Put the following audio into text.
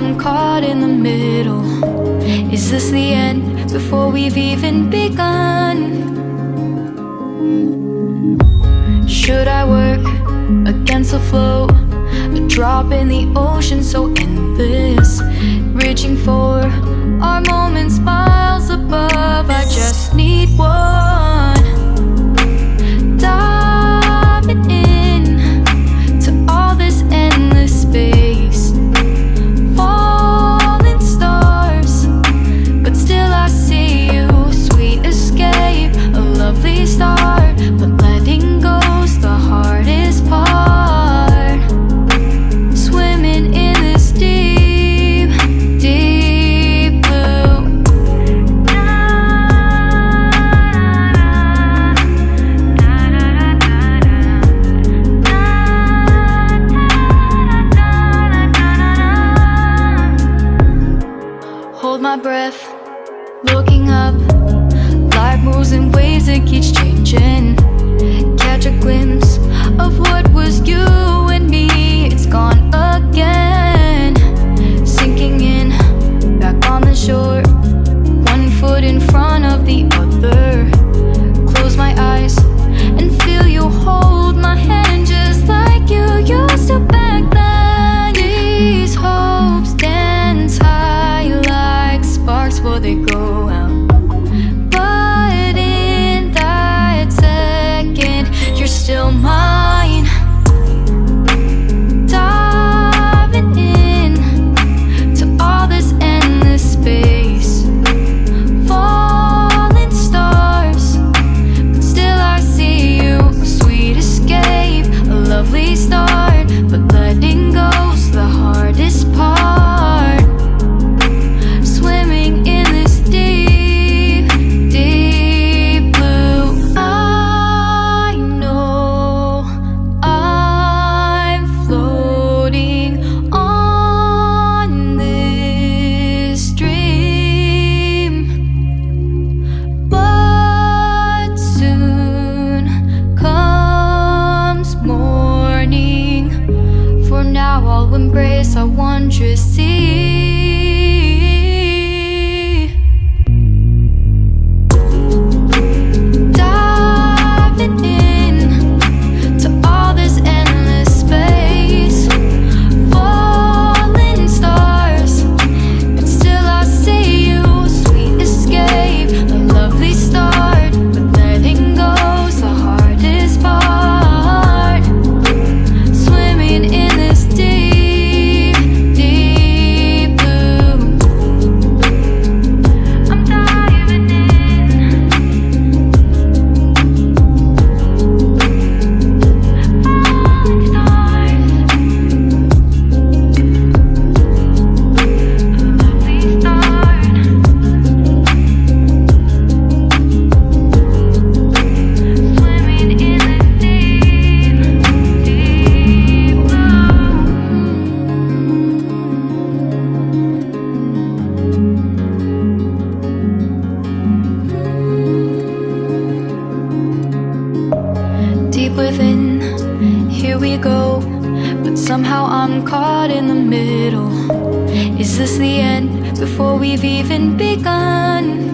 I'm caught in the middle. Is this the end before we've even begun? Should I work against the flow? A drop in the ocean so endless, reaching for our moments miles above. I just need one. Diving in to all this endless space, falling stars, but still I see you. Sweet escape, a lovely start, but letting go's the hardest part. Swimming in this deep, deep blue. Hold my breath, looking up. Life moves in waves, it keeps changing. Catch a glimpse of what was you and me. It's gone again. Sinking in, back on the shore. One foot in front of the other. Close my eyes and feel you hold my hand just like you used to back then. These hopes dance high like sparks before they go out. But in that second, you're still mine. Diving in to all this endless space, falling stars, but still I see you. A sweet escape, a lovely start, but letting go's the hardest part. Swimming in this deep, deep blue. I know I'm floating on this dream, but soon comes morning. For now I'll embrace our wondrous sea. Diving in to all this endless space, falling stars, but still I see you. Sweet escape, a lovely start, but letting go's the hardest part. Swimming in this deep, deep blue. I'm diving in. Falling stars, lovely start. Swimming in this deep, deep blue. Deep within, here we go. But somehow I'm caught in the middle. Is this the end before we've even begun?